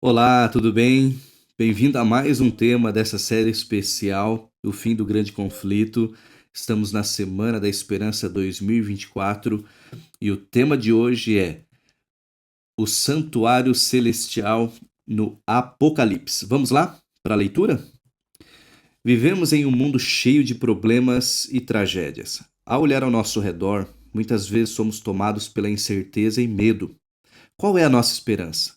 Olá, tudo bem? Bem-vindo a mais um tema dessa série especial, O Fim do Grande Conflito. Estamos na Semana da Esperança 2024 e o tema de hoje é o Santuário Celestial no Apocalipse. Vamos lá para a leitura? Vivemos em um mundo cheio de problemas e tragédias. Ao olhar ao nosso redor, muitas vezes somos tomados pela incerteza e medo. Qual é a nossa esperança?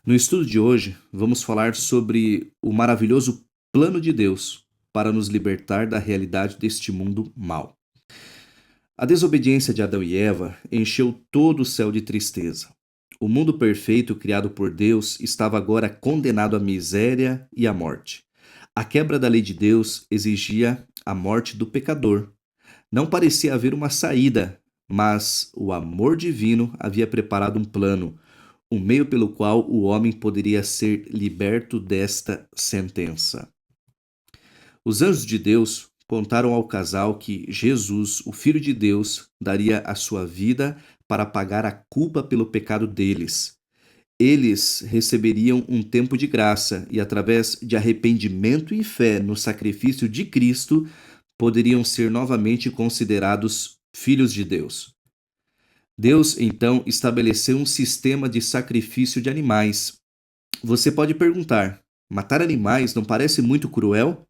No estudo de hoje, vamos falar sobre o maravilhoso plano de Deus para nos libertar da realidade deste mundo mau. A desobediência de Adão e Eva encheu todo o céu de tristeza. O mundo perfeito criado por Deus estava agora condenado à miséria e à morte. A quebra da lei de Deus exigia a morte do pecador. Não parecia haver uma saída, mas o amor divino havia preparado um plano, um meio pelo qual o homem poderia ser liberto desta sentença. Os anjos de Deus contaram ao casal que Jesus, o Filho de Deus, daria a sua vida para pagar a culpa pelo pecado deles. Eles receberiam um tempo de graça e, através de arrependimento e fé no sacrifício de Cristo, poderiam ser novamente considerados filhos de Deus. Deus, então, estabeleceu um sistema de sacrifício de animais. Você pode perguntar: matar animais não parece muito cruel?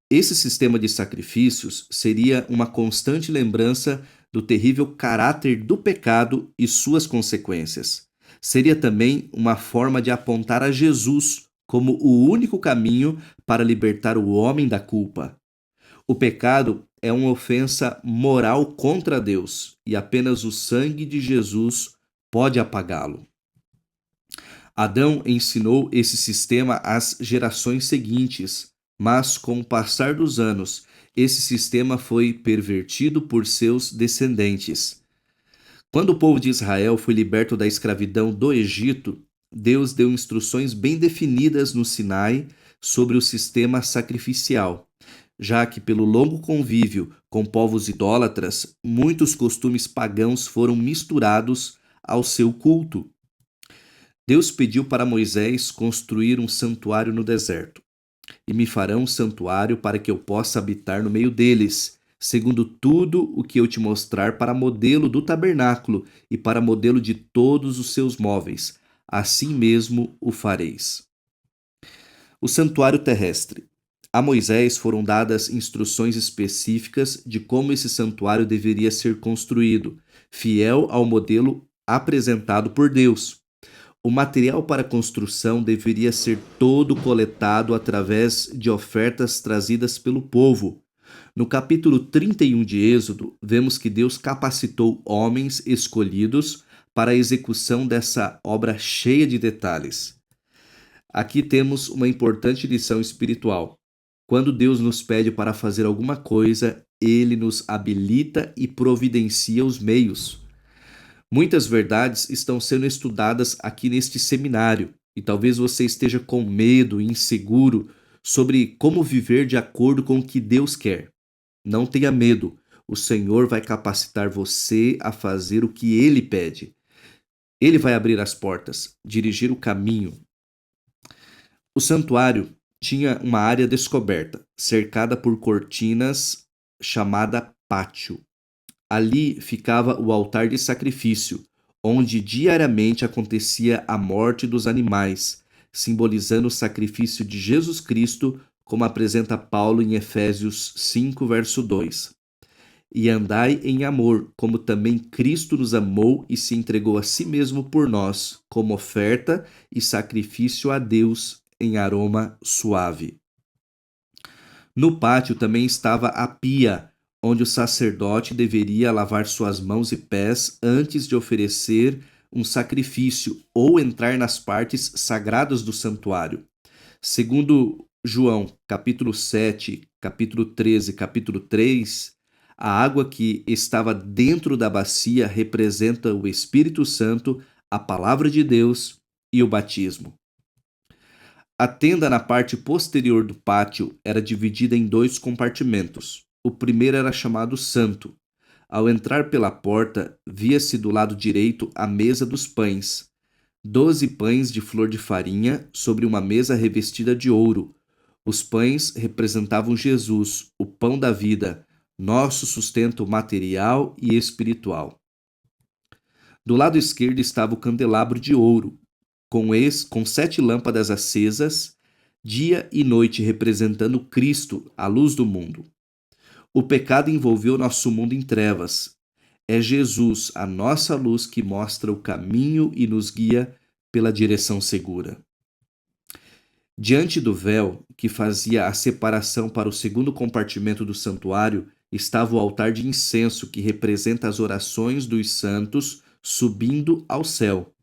Esse sistema de sacrifícios seria uma constante lembrança do terrível caráter do pecado e suas consequências. Seria também uma forma de apontar a Jesus como o único caminho para libertar o homem da culpa. O pecado é uma ofensa moral contra Deus e apenas o sangue de Jesus pode apagá-lo. Adão ensinou esse sistema às gerações seguintes, mas com o passar dos anos, esse sistema foi pervertido por seus descendentes. Quando o povo de Israel foi liberto da escravidão do Egito, Deus deu instruções bem definidas no Sinai sobre o sistema sacrificial, já que, pelo longo convívio com povos idólatras, muitos costumes pagãos foram misturados ao seu culto. Deus pediu para Moisés construir um santuário no deserto. E me farão um santuário para que eu possa habitar no meio deles, segundo tudo o que eu te mostrar para modelo do tabernáculo e para modelo de todos os seus móveis. Assim mesmo o fareis. O santuário terrestre. A Moisés foram dadas instruções específicas de como esse santuário deveria ser construído, fiel ao modelo apresentado por Deus. O material para a construção deveria ser todo coletado através de ofertas trazidas pelo povo. No capítulo 31 de Êxodo, vemos que Deus capacitou homens escolhidos para a execução dessa obra cheia de detalhes. Aqui temos uma importante lição espiritual. Quando Deus nos pede para fazer alguma coisa, ele nos habilita e providencia os meios. Muitas verdades estão sendo estudadas aqui neste seminário e talvez você esteja com medo e inseguro sobre como viver de acordo com o que Deus quer. Não tenha medo, o Senhor vai capacitar você a fazer o que Ele pede. Ele vai abrir as portas, dirigir o caminho. O santuário tinha uma área descoberta, cercada por cortinas, chamada pátio. Ali ficava o altar de sacrifício, onde diariamente acontecia a morte dos animais, simbolizando o sacrifício de Jesus Cristo, como apresenta Paulo em Efésios 5, verso 2. E andai em amor, como também Cristo nos amou e se entregou a si mesmo por nós, como oferta e sacrifício a Deus em aroma suave. No pátio também estava a pia, onde o sacerdote deveria lavar suas mãos e pés antes de oferecer um sacrifício ou entrar nas partes sagradas do santuário. Segundo João, capítulo 7, capítulo 13, capítulo 3, a água que estava dentro da bacia representa o Espírito Santo, a palavra de Deus e o batismo. A tenda na parte posterior do pátio era dividida em dois compartimentos. O primeiro era chamado Santo. Ao entrar pela porta, via-se do lado direito a mesa dos pães. 12 pães de flor de farinha sobre uma mesa revestida de ouro. Os pães representavam Jesus, o pão da vida, nosso sustento material e espiritual. Do lado esquerdo estava o candelabro de ouro, com 7 lâmpadas acesas, dia e noite, representando Cristo, a luz do mundo. O pecado envolveu nosso mundo em trevas. É Jesus, a nossa luz, que mostra o caminho e nos guia pela direção segura. Diante do véu, que fazia a separação para o segundo compartimento do santuário, estava o altar de incenso, que representa as orações dos santos subindo ao céu.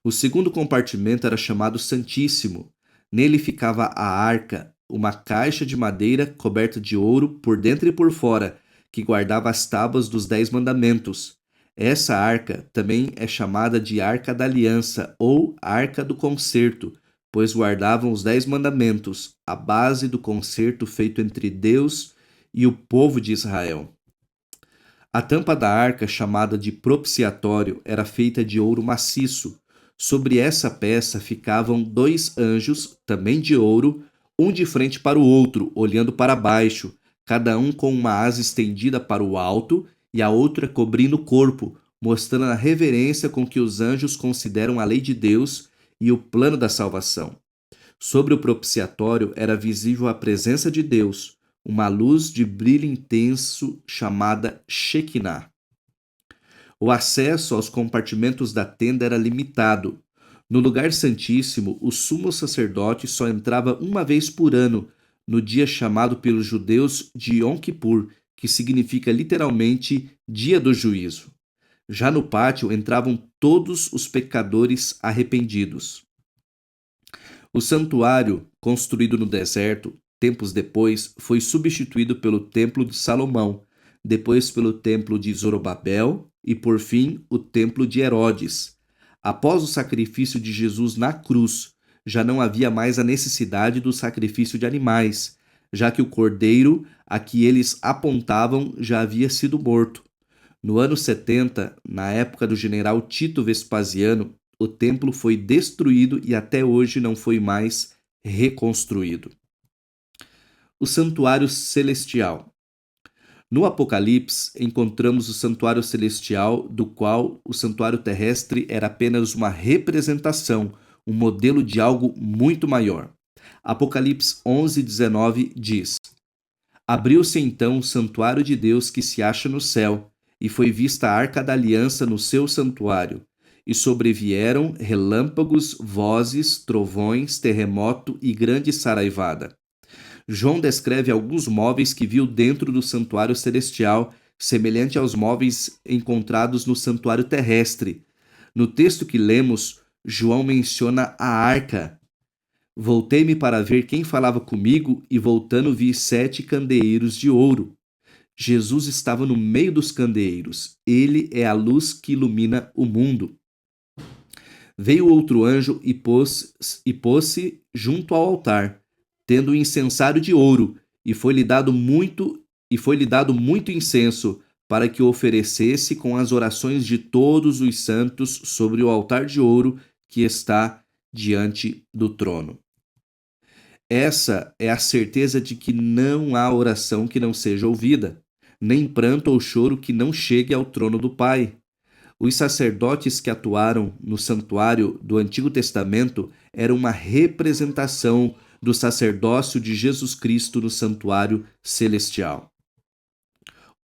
O segundo compartimento era chamado Santíssimo. Nele ficava a arca, uma caixa de madeira coberta de ouro por dentro e por fora, que guardava as tábuas dos 10 mandamentos. Essa arca também é chamada de Arca da Aliança ou Arca do Concerto, pois guardavam os 10 mandamentos, a base do concerto feito entre Deus e o povo de Israel. A tampa da arca, chamada de propiciatório, era feita de ouro maciço. Sobre essa peça ficavam 2 anjos, também de ouro, um de frente para o outro, olhando para baixo, cada um com uma asa estendida para o alto e a outra cobrindo o corpo, mostrando a reverência com que os anjos consideram a lei de Deus e o plano da salvação. Sobre o propiciatório era visível a presença de Deus, uma luz de brilho intenso chamada Shekinah. O acesso aos compartimentos da tenda era limitado. No lugar santíssimo, o sumo sacerdote só entrava uma vez por ano, no dia chamado pelos judeus de Yom Kippur, que significa literalmente Dia do Juízo. Já no pátio entravam todos os pecadores arrependidos. O santuário, construído no deserto, tempos depois, foi substituído pelo Templo de Salomão, depois pelo Templo de Zorobabel e, por fim, o Templo de Herodes. Após o sacrifício de Jesus na cruz, já não havia mais a necessidade do sacrifício de animais, já que o cordeiro a que eles apontavam já havia sido morto. No ano 70, na época do general Tito Vespasiano, o templo foi destruído e até hoje não foi mais reconstruído. O Santuário Celestial. No Apocalipse, encontramos o Santuário Celestial, do qual o Santuário Terrestre era apenas uma representação, um modelo de algo muito maior. Apocalipse 11:19 diz: Abriu-se então o santuário de Deus que se acha no céu, e foi vista a arca da aliança no seu santuário. E sobrevieram relâmpagos, vozes, trovões, terremoto e grande saraivada. João descreve alguns móveis que viu dentro do santuário celestial, semelhante aos móveis encontrados no santuário terrestre. No texto que lemos, João menciona a arca. Voltei-me para ver quem falava comigo, e voltando vi 7 candeeiros de ouro. Jesus estava no meio dos candeeiros. Ele é a luz que ilumina o mundo. Veio outro anjo e pôs-se junto ao altar, tendo um incensário de ouro, e foi-lhe dado muito incenso, para que o oferecesse com as orações de todos os santos sobre o altar de ouro que está diante do trono. Essa é a certeza de que não há oração que não seja ouvida, nem pranto ou choro que não chegue ao trono do Pai. Os sacerdotes que atuaram no santuário do Antigo Testamento eram uma representação do sacerdócio de Jesus Cristo no santuário celestial.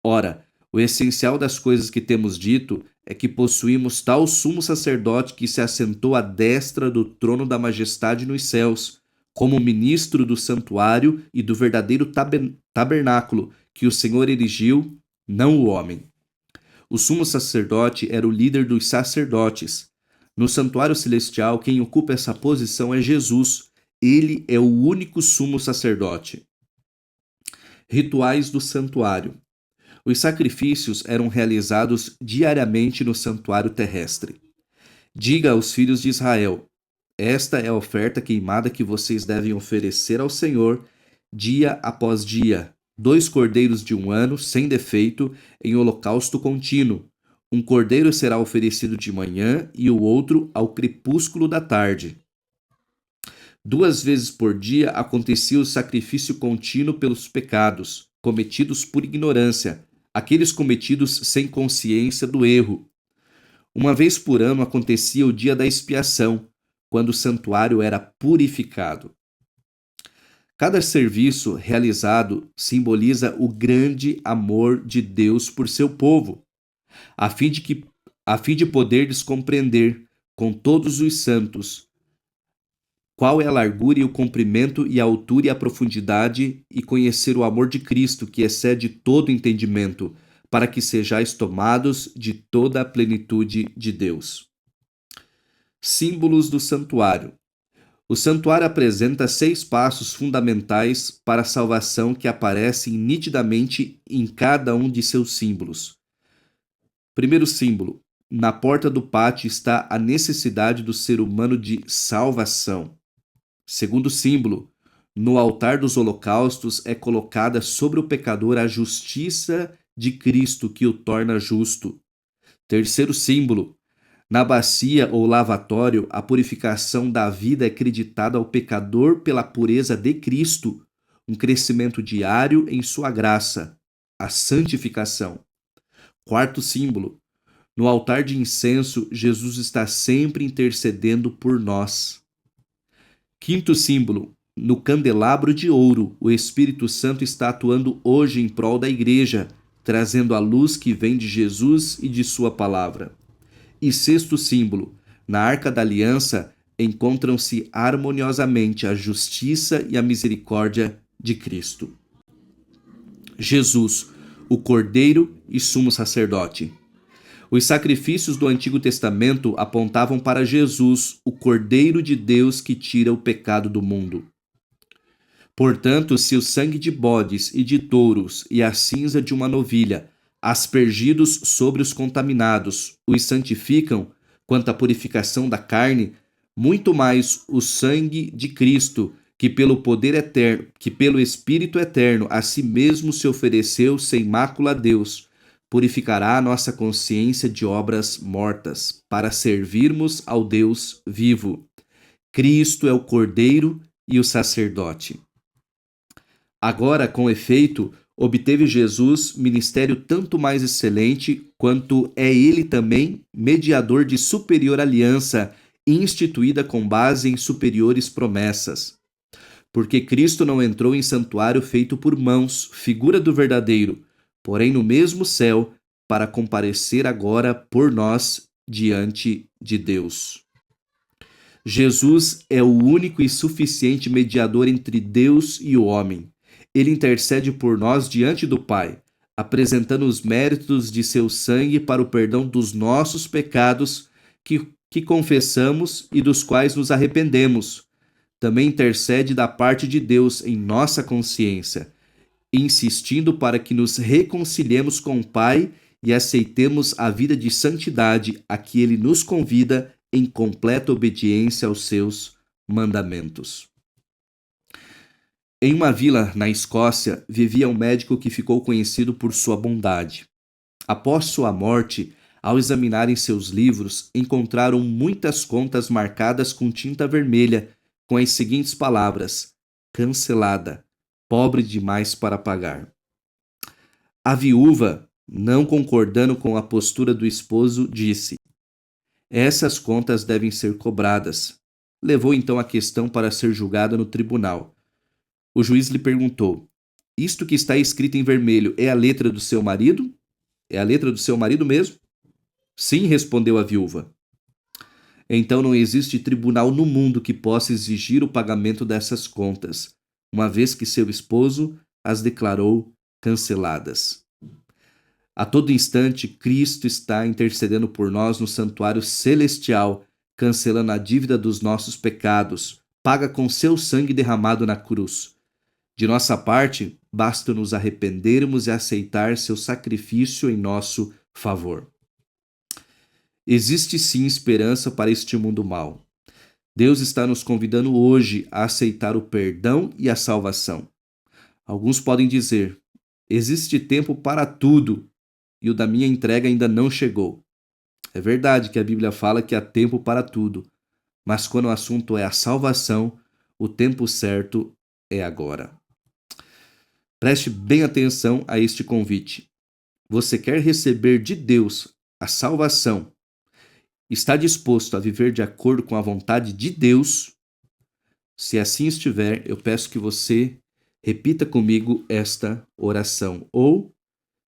Ora, o essencial das coisas que temos dito é que possuímos tal sumo sacerdote que se assentou à destra do trono da majestade nos céus, como ministro do santuário e do verdadeiro tabernáculo que o Senhor erigiu, não o homem. O sumo sacerdote era o líder dos sacerdotes. No santuário celestial, quem ocupa essa posição é Jesus. Ele é o único sumo sacerdote. Rituais do santuário. Os sacrifícios eram realizados diariamente no santuário terrestre. Diga aos filhos de Israel: esta é a oferta queimada que vocês devem oferecer ao Senhor dia após dia. 2 cordeiros de 1 ano, sem defeito, em holocausto contínuo. Um cordeiro será oferecido de manhã e o outro ao crepúsculo da tarde. 2 vezes por dia acontecia o sacrifício contínuo pelos pecados, cometidos por ignorância, aqueles cometidos sem consciência do erro. 1 vez por ano acontecia o dia da expiação, quando o santuário era purificado. Cada serviço realizado simboliza o grande amor de Deus por seu povo, a fim de poderes compreender com todos os santos qual é a largura e o comprimento e a altura e a profundidade, e conhecer o amor de Cristo, que excede todo entendimento, para que sejais tomados de toda a plenitude de Deus. Símbolos do santuário. O santuário apresenta 6 passos fundamentais para a salvação que aparecem nitidamente em cada um de seus símbolos. Primeiro símbolo: na porta do pátio está a necessidade do ser humano de salvação. Segundo símbolo: no altar dos holocaustos é colocada sobre o pecador a justiça de Cristo que o torna justo. Terceiro símbolo: na bacia ou lavatório, a purificação da vida é creditada ao pecador pela pureza de Cristo, um crescimento diário em sua graça, a santificação. Quarto símbolo: no altar de incenso, Jesus está sempre intercedendo por nós. Quinto símbolo: no candelabro de ouro, o Espírito Santo está atuando hoje em prol da igreja, trazendo a luz que vem de Jesus e de sua palavra. E sexto símbolo: na Arca da Aliança encontram-se harmoniosamente a justiça e a misericórdia de Cristo. Jesus, o Cordeiro e sumo sacerdote. Os sacrifícios do Antigo Testamento apontavam para Jesus, o Cordeiro de Deus que tira o pecado do mundo. Portanto, se o sangue de bodes e de touros e a cinza de uma novilha, aspergidos sobre os contaminados, os santificam quanto à purificação da carne, muito mais o sangue de Cristo, que pelo poder eterno, que pelo Espírito eterno a si mesmo se ofereceu sem mácula a Deus, purificará a nossa consciência de obras mortas, para servirmos ao Deus vivo. Cristo é o Cordeiro e o sacerdote. Agora, com efeito, obteve Jesus ministério tanto mais excelente, quanto é ele também mediador de superior aliança, instituída com base em superiores promessas. Porque Cristo não entrou em santuário feito por mãos, figura do verdadeiro, porém no mesmo céu, para comparecer agora por nós diante de Deus. Jesus é o único e suficiente mediador entre Deus e o homem. Ele intercede por nós diante do Pai, apresentando os méritos de seu sangue para o perdão dos nossos pecados que confessamos e dos quais nos arrependemos. Também intercede da parte de Deus em nossa consciência, insistindo para que nos reconciliemos com o Pai e aceitemos a vida de santidade a que Ele nos convida em completa obediência aos seus mandamentos. Em uma vila na Escócia, vivia um médico que ficou conhecido por sua bondade. Após sua morte, ao examinarem seus livros, encontraram muitas contas marcadas com tinta vermelha, com as seguintes palavras: cancelada, pobre demais para pagar. A viúva, não concordando com a postura do esposo, disse: essas contas devem ser cobradas. Levou então a questão para ser julgada no tribunal. O juiz lhe perguntou: isto que está escrito em vermelho é a letra do seu marido? É a letra do seu marido mesmo? Sim, respondeu a viúva. Então não existe tribunal no mundo que possa exigir o pagamento dessas contas, uma vez que seu esposo as declarou canceladas. A todo instante, Cristo está intercedendo por nós no santuário celestial, cancelando a dívida dos nossos pecados, paga com seu sangue derramado na cruz. De nossa parte, basta nos arrependermos e aceitar seu sacrifício em nosso favor. Existe sim esperança para este mundo mau. Deus está nos convidando hoje a aceitar o perdão e a salvação. Alguns podem dizer: existe tempo para tudo. e o da minha entrega ainda não chegou. É verdade que a Bíblia fala que há tempo para tudo, mas quando o assunto é a salvação, o tempo certo é agora. Preste bem atenção a este convite. Você quer receber de Deus a salvação? Está disposto a viver de acordo com a vontade de Deus? Se assim estiver, eu peço que você repita comigo esta oração ou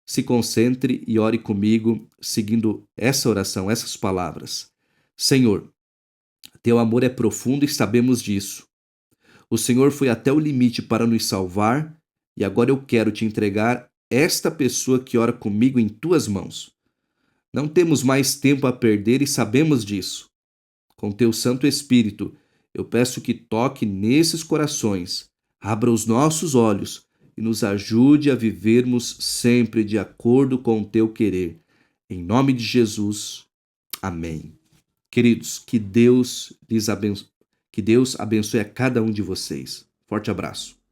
se concentre e ore comigo seguindo essa oração, essas palavras. Senhor, teu amor é profundo e sabemos disso. O Senhor foi até o limite para nos salvar e agora eu quero te entregar esta pessoa que ora comigo em tuas mãos. Não temos mais tempo a perder e sabemos disso. Com teu Santo Espírito, eu peço que toque nesses corações, abra os nossos olhos e nos ajude a vivermos sempre de acordo com o teu querer. Em nome de Jesus. Amém. Queridos, que Deus abençoe a cada um de vocês. Forte abraço.